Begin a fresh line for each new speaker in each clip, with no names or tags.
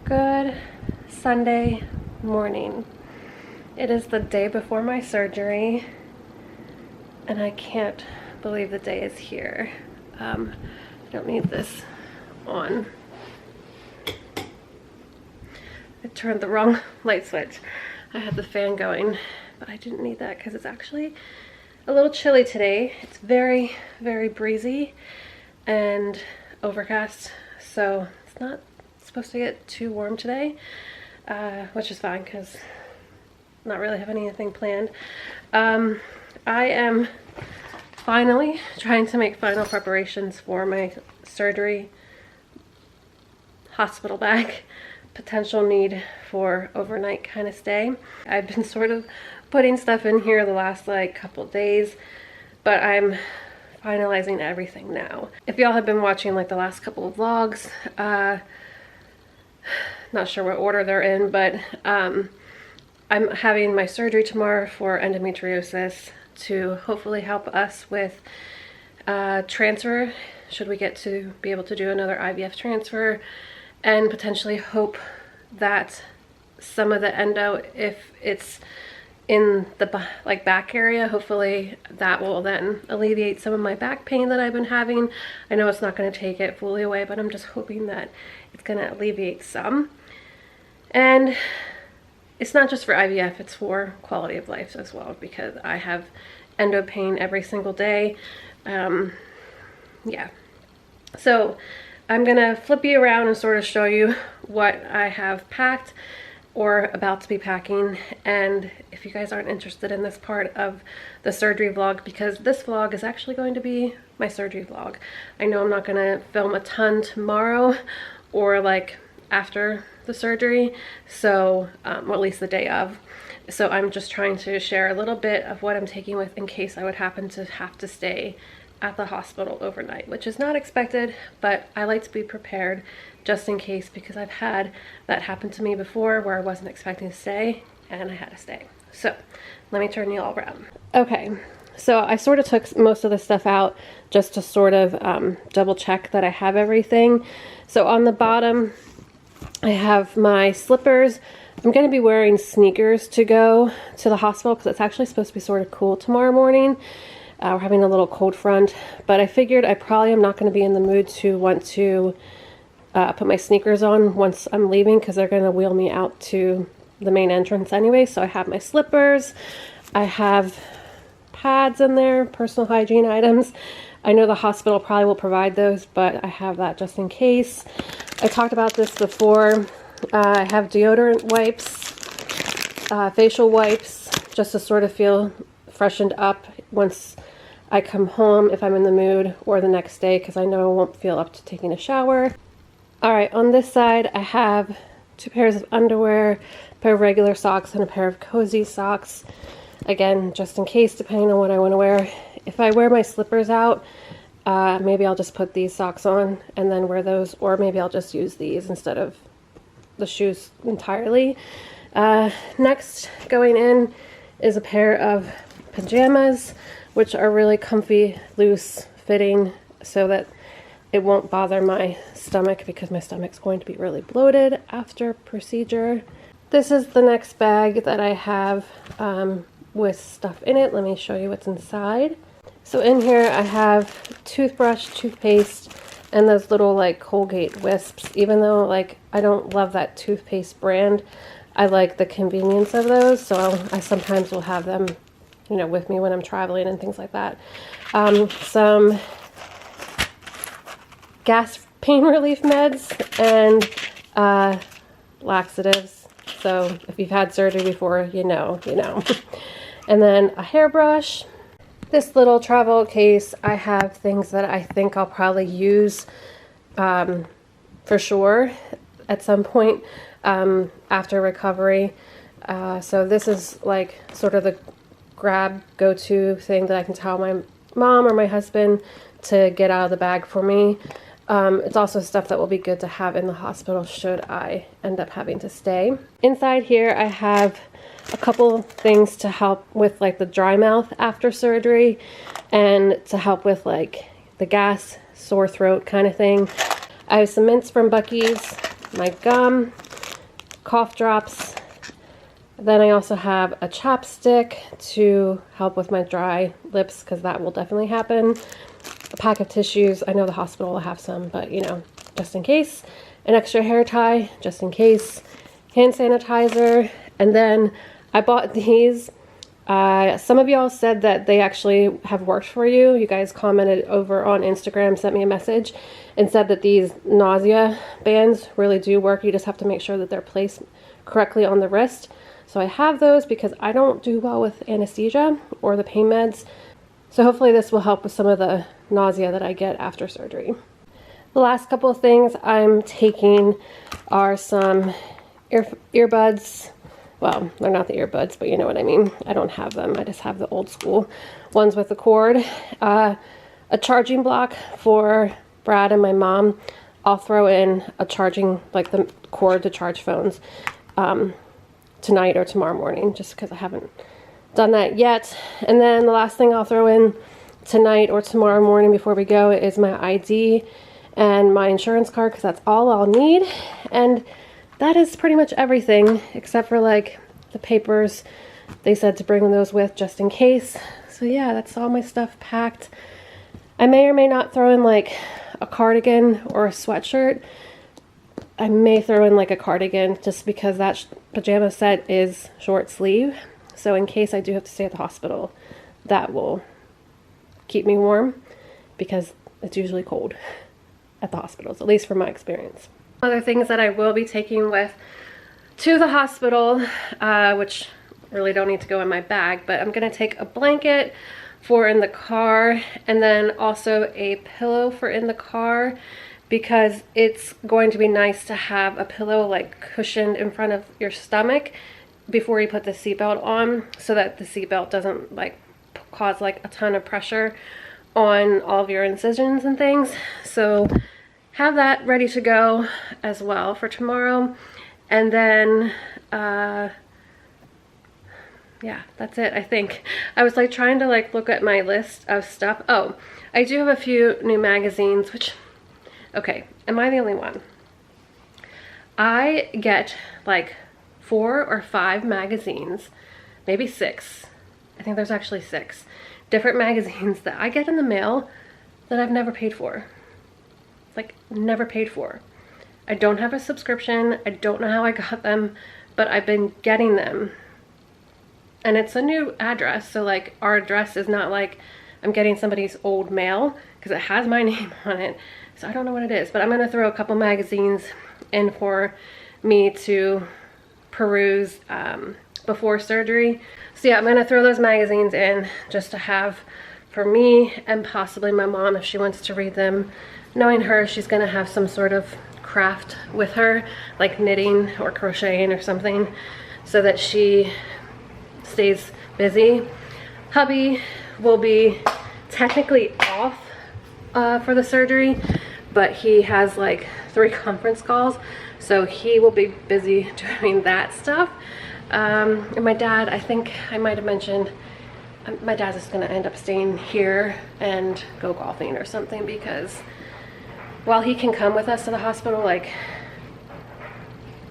Good Sunday morning. It is the day before my surgery, and I can't believe the day is here. I don't need this on. I turned the wrong light switch. I had the fan going, but I didn't need that because it's actually a little chilly today. It's very, very breezy and overcast, so it's not supposed to get too warm today, which is fine because not really having anything planned. I am finally trying to make final preparations for my surgery hospital bag, potential need for overnight kind of stay. I've been sort of putting stuff in here the last like couple days, but I'm finalizing everything now. If y'all have been watching like the last couple of vlogs, not sure what order they're in, but I'm having my surgery tomorrow for endometriosis to hopefully help us with transfer, should we get to be able to do another IVF transfer, and potentially hope that some of the endo, if it's in the like back area, hopefully that will then alleviate some of my back pain that I've been having. I know it's not going to take it fully away, but I'm just hoping that it's going to alleviate some. And it's not just for IVF, it's for quality of life as well, because I have endo pain every single day. Yeah, so I'm gonna flip you around and sort of show you what I have packed or about to be packing. And if you guys aren't interested in this part of the surgery vlog, because this vlog is actually going to be my surgery vlog. I know I'm not gonna film a ton tomorrow or like after the surgery, so or at least the day of. So I'm just trying to share a little bit of what I'm taking with in case I would happen to have to stay at the hospital overnight, which is not expected, but I like to be prepared just in case, because I've had that happen to me before where I wasn't expecting to stay and I had to stay. So let me turn you all around. Okay, so I sort of took most of the stuff out just to sort of double check that I have everything. So on the bottom I have my slippers. I'm going to be wearing sneakers to go to the hospital because it's actually supposed to be sort of cool tomorrow morning. We're having a little cold front, but I figured I probably am not going to be in the mood to want to put my sneakers on once I'm leaving, because they're going to wheel me out to the main entrance anyway. So I have my slippers. I have pads in there, personal hygiene items. I know the hospital probably will provide those, but I have that just in case. I talked about this before. I have deodorant wipes, facial wipes, just to sort of feel freshened up once I come home if I'm in the mood, or the next day, because I know I won't feel up to taking a shower. Alright, on this side I have 2 pairs of underwear, a pair of regular socks, and a pair of cozy socks. Again, just in case, depending on what I want to wear. If I wear my slippers out, maybe I'll just put these socks on and then wear those, or maybe I'll just use these instead of the shoes entirely. Next, going in is a pair of pajamas, which are really comfy, loose fitting, so that it won't bother my stomach, because my stomach's going to be really bloated after procedure. This is the next bag that I have with stuff in it. Let me show you what's inside. So in here I have toothbrush, toothpaste, and those little like Colgate wisps. Even though like I don't love that toothpaste brand, I like the convenience of those, so I sometimes will have them, you know, with me when I'm traveling and things like that. Some gas pain relief meds and laxatives. So if you've had surgery before, you know. And then a hairbrush. This little travel case, I have things that I think I'll probably use for sure at some point after recovery. So this is like sort of the grab go-to thing that I can tell my mom or my husband to get out of the bag for me. It's also stuff that will be good to have in the hospital should I end up having to stay. Inside here I have a couple things to help with like the dry mouth after surgery, and to help with like the gas, sore throat kind of thing. I have some mints from Buc-ee's, my gum, cough drops. Then I also have a chapstick to help with my dry lips, because that will definitely happen. A pack of tissues. I know the hospital will have some, but you know, just in case. An extra hair tie, just in case. Hand sanitizer. And then I bought these. Some of y'all said that they actually have worked for you. You guys commented over on Instagram, sent me a message, and said that these nausea bands really do work. You just have to make sure that they're placed correctly on the wrist. So I have those because I don't do well with anesthesia or the pain meds. So hopefully this will help with some of the nausea that I get after surgery. The last couple of things I'm taking are some earbuds. Well, they're not the earbuds, but you know what I mean. I don't have them. I just have the old school ones with the cord. A charging block for Brad and my mom. I'll throw in a charging, like the cord to charge phones tonight or tomorrow morning, just because I haven't done that yet. And then the last thing I'll throw in tonight or tomorrow morning before we go is my ID and my insurance card, because that's all I'll need. And that is pretty much everything, except for like the papers. They said to bring those with just in case. So yeah, that's all my stuff packed. I may or may not throw in like a cardigan or a sweatshirt. I may throw in like a cardigan just because that pajama set is short sleeve. So in case I do have to stay at the hospital, that will keep me warm, because it's usually cold at the hospitals, at least from my experience. Other things that I will be taking with to the hospital, which really don't need to go in my bag, but I'm gonna take a blanket for in the car, and then also a pillow for in the car, because it's going to be nice to have a pillow like cushioned in front of your stomach before you put the seatbelt on, so that the seatbelt doesn't like cause like a ton of pressure on all of your incisions and things. So have that ready to go as well for tomorrow. And then yeah, that's it. I think I was like trying to like look at my list of stuff. Oh, I do have a few new magazines, which, okay, am I the only one? I get like 4 or 5 magazines, maybe 6. I think there's actually 6 different magazines that I get in the mail that I've never paid for. Like, never paid for. I don't have a subscription. I don't know how I got them, but I've been getting them. And it's a new address, so like our address is not like I'm getting somebody's old mail, because it has my name on it. So I don't know what it is, but I'm gonna throw a couple magazines in for me to peruse before surgery. So yeah, I'm gonna throw those magazines in just to have for me and possibly my mom if she wants to read them. Knowing her, she's gonna have some sort of craft with her, like knitting or crocheting or something, so that she stays busy. Hubby will be technically off for the surgery, but he has like 3 conference calls, so he will be busy doing that stuff. And my dad, I think I might have mentioned, my dad's just gonna end up staying here and go golfing or something, because while he can come with us to the hospital, like,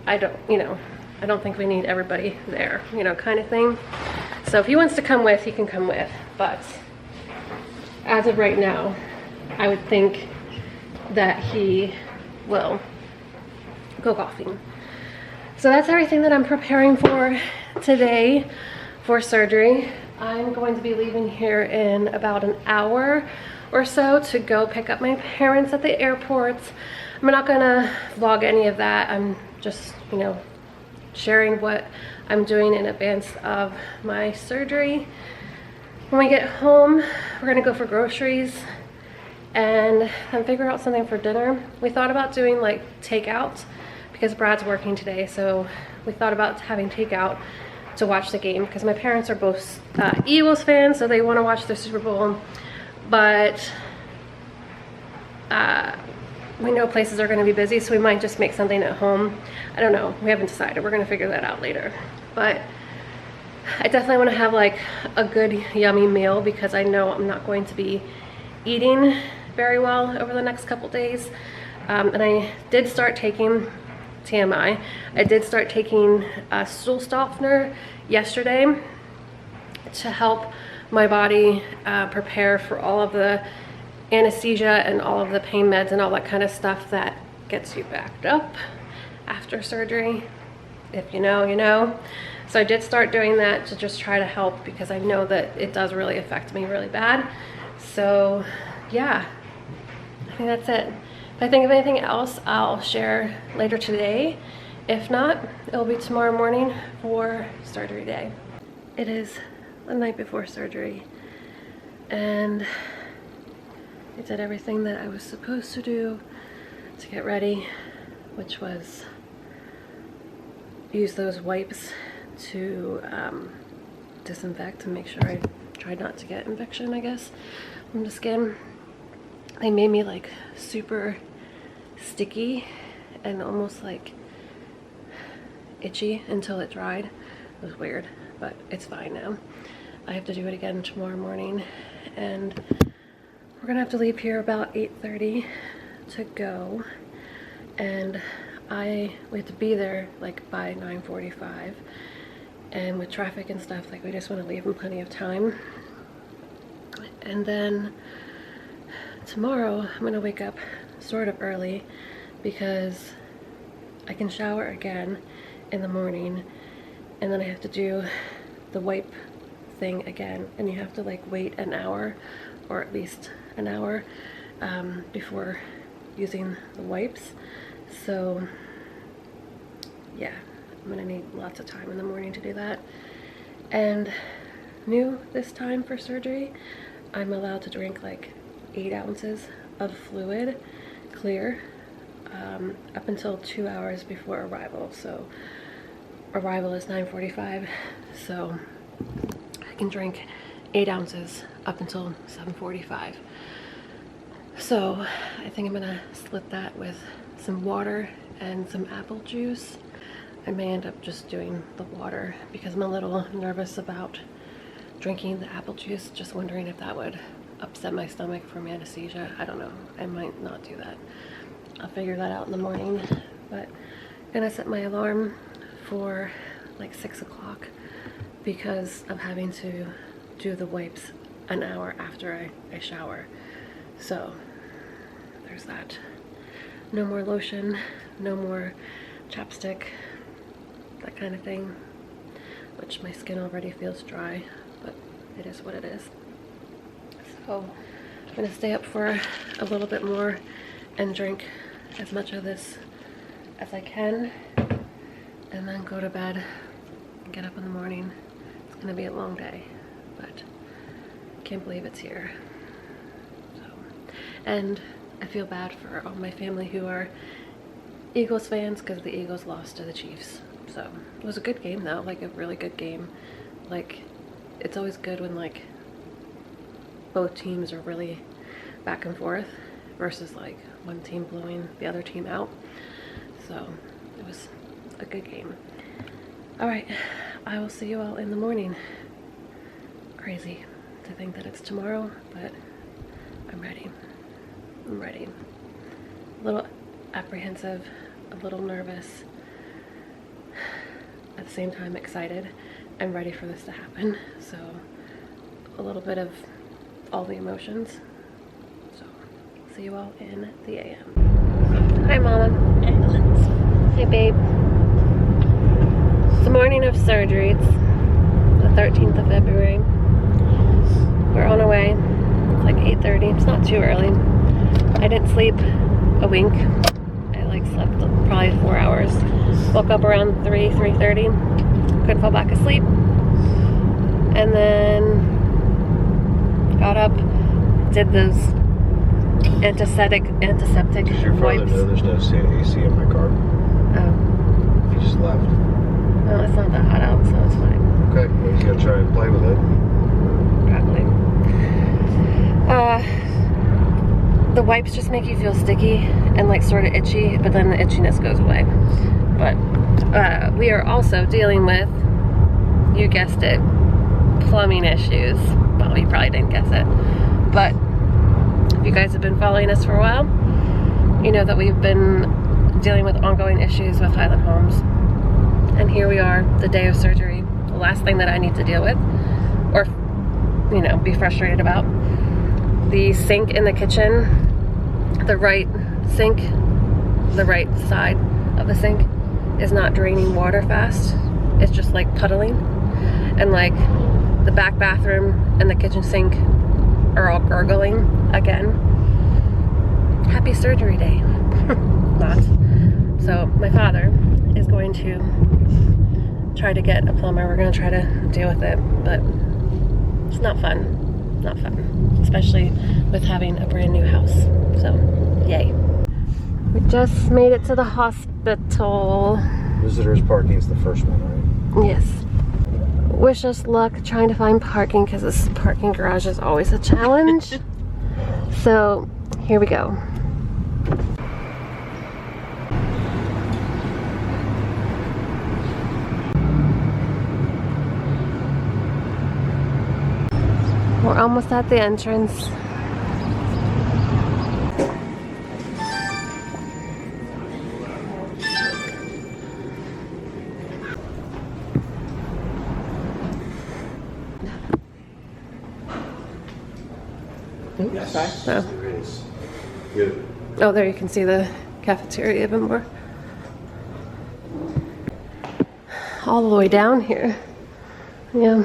I don't think we need everybody there, you know, kind of thing. So if he wants to come with, he can come with, but as of right now, I would think that he will go golfing. So that's everything that I'm preparing for today for surgery. I'm going to be leaving here in about an hour or so to go pick up my parents at the airport. I'm not gonna vlog any of that. I'm just, you know, sharing what I'm doing in advance of my surgery. When we get home, we're gonna go for groceries and then figure out something for dinner. We thought about doing like takeout because Brad's working today, so we thought about having takeout to watch the game, because my parents are both Eagles fans, so they want to watch the Super Bowl, but we know places are going to be busy, so we might just make something at home. I don't know, we haven't decided. We're going to figure that out later, but I definitely want to have like a good yummy meal, because I know I'm not going to be eating very well over the next couple days. And I did start taking TMI. I did start taking a stool softener yesterday to help my body prepare for all of the anesthesia and all of the pain meds and all that kind of stuff that gets you backed up after surgery. If you know, you know. So I did start doing that to just try to help, because I know that it does really affect me really bad. So yeah, I think that's it. If I think of anything else, I'll share later today. If not, it'll be tomorrow morning for surgery day. It is the night before surgery, and I did everything that I was supposed to do to get ready, which was use those wipes to disinfect and make sure I tried not to get infection, I guess, from the skin. They made me like super sticky and almost like itchy until it dried. It was weird, but it's fine now. I have to do it again tomorrow morning, and we're gonna have to leave here about 8:30 to go, and we have to be there like by 9:45, and with traffic and stuff, like we just want to leave them plenty of time. And then tomorrow I'm gonna wake up sort of early because I can shower again in the morning, and then I have to do the wipe thing again, and you have to like wait an hour, or at least an hour before using the wipes. So yeah, I'm gonna need lots of time in the morning to do that. And new this time for surgery, I'm allowed to drink like 8 ounces of fluid, clear, up until 2 hours before arrival. So arrival is 9:45, so I can drink 8 ounces up until 7:45. So I think I'm gonna split that with some water and some apple juice. I may end up just doing the water because I'm a little nervous about drinking the apple juice, just wondering if that would upset my stomach from anesthesia. I don't know, I might not do that. I'll figure that out in the morning, but I'm gonna set my alarm for like 6 o'clock because I'm having to do the wipes an hour after I shower. So there's that. No more lotion, no more chapstick, that kind of thing, which my skin already feels dry, but it is what it is. So I'm gonna stay up for a little bit more and drink as much of this as I can, and then go to bed and get up in the morning. It's gonna be a long day, but I can't believe it's here. So, and I feel bad for all my family who are Eagles fans because the Eagles lost to the Chiefs. So it was a good game though, like a really good game. Like, it's always good when like both teams are really back and forth versus like one team blowing the other team out. So it was a good game. All right, I will see you all in the morning. Crazy to think that it's tomorrow, but I'm ready. I'm ready. A little apprehensive, a little nervous, at the same time excited. I'm ready for this to happen. So a little bit of all the emotions. So see you all in the AM. Hi Mama. Hey babe. It's the morning of surgery. It's the 13th of February. We're on our way. It's like 8:30. It's not too early. I didn't sleep a wink. I like slept probably 4 hours. Woke up around 3:30. Couldn't fall back asleep. And then got up, did those antiseptic
Does your father
wipes.
know there's no AC in my car?
Oh.
He just left.
Well, it's not that hot out, so it's fine.
Okay, well, he's gonna try and play with it.
Probably. The wipes just make you feel sticky and like sort of itchy, but then the itchiness goes away. But we are also dealing with, you guessed it, plumbing issues. Well, you probably didn't guess it, but if you guys have been following us for a while, you know that we've been dealing with ongoing issues with Highland Homes. And here we are, the day of surgery. The last thing that I need to deal with, or, you know, be frustrated about. The sink in the kitchen, the right sink, the right side of the sink is not draining water fast. It's just like puddling. And like the back bathroom and the kitchen sink are all gurgling again. Happy surgery day. Not. So my father is going to try to get a plumber. We're going to try to deal with it, but it's not fun. Not fun, especially with having a brand new house. So, yay. We just made it to the hospital.
Visitors parking is the first one, right?
Yes. Wish us luck trying to find parking because this parking garage is always a challenge. So, here we go. We're almost at the entrance. Oops, sorry. Oh, there you can see the cafeteria even more. All the way down here. Yeah.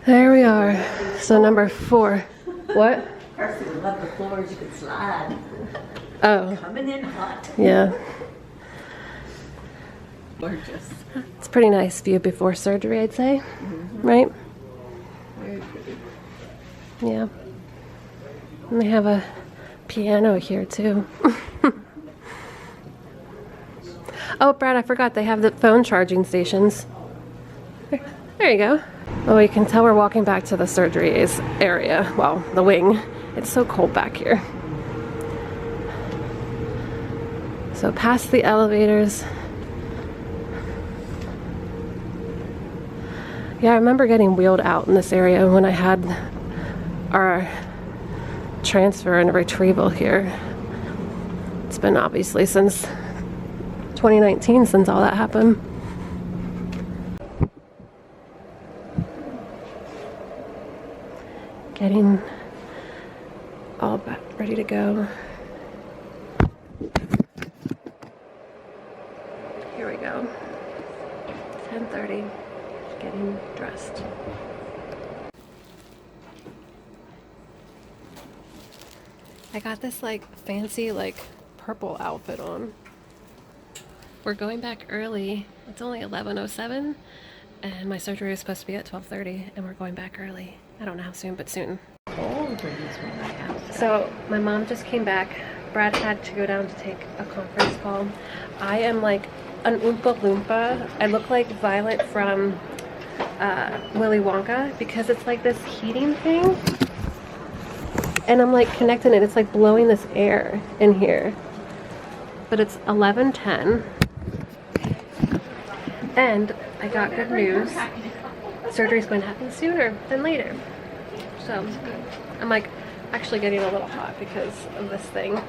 There we are. So number 4. What?
First, we love the floors. You can slide.
Oh.
Coming in hot.
Yeah.
Gorgeous.
It's a pretty nice view before surgery, I'd say. Mm-hmm. Right?
Very pretty.
Yeah. And they have a piano here too. Oh, Brad, I forgot they have the phone charging stations. There you go. Oh, you can tell we're walking back to the surgery area. Well, the wing. It's so cold back here. So past the elevators. Yeah, I remember getting wheeled out in this area when I had our transfer and retrieval here. It's been obviously since 2019 since all that happened. Getting all back ready to go. Here we go. 10:30. Getting dressed. I got this like fancy like purple outfit on. We're going back early. It's only 11:07 and my surgery is supposed to be at 12:30 and we're going back early. I don't know how soon, but soon. So my mom just came back. Brad had to go down to take a conference call. I am like an Oompa Loompa. I look like Violet from Willy Wonka because it's like this heating thing. And I'm like connecting it. It's like blowing this air in here. But it's 11:10. And I got good news. Surgery's going to happen sooner than later. So I'm like actually getting a little hot because of this thing.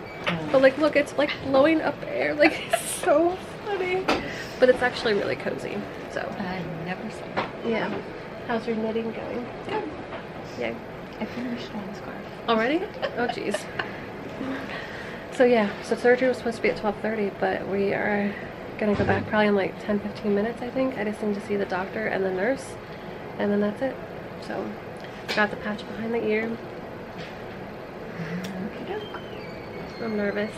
But like look, it's like blowing up air. Like it's so funny. But it's actually really cozy. So
I never saw it.
yeah. How's your knitting going?
Good.
Yeah.
I finished one scarf.
Already? Oh jeez. So yeah, so surgery was supposed to be at 12:30, but we are gonna go back probably in like 10-15 minutes, I think. I just need to see the doctor and the nurse, and then that's it. So got the patch behind the ear. I'm nervous.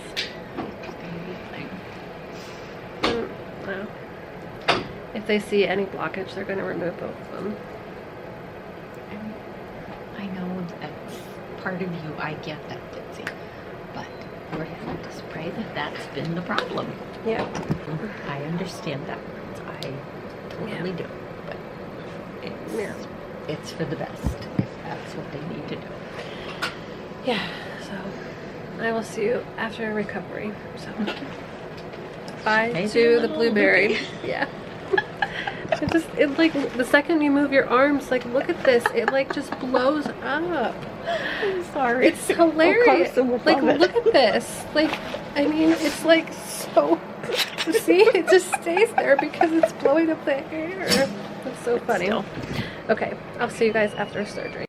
No. If they see any blockage, they're gonna remove both of them.
I know that's part of you. I get that, Lindsay. But we're going to just pray that that's been the problem.
Yeah.
I understand that. I totally do. But it's for the best if that's what they need to do.
Yeah, so I will see you after recovery. So bye
Maybe
to
a
the
little
blueberry. Yeah. It like, the second you move your arms, like, look at this. It like just blows up.
I'm sorry.
It's hilarious.
We'll
Like, look at this. Like, I mean, it's like so, see, it just stays there because it's blowing up the air. That's so funny. Okay, I'll see you guys after surgery.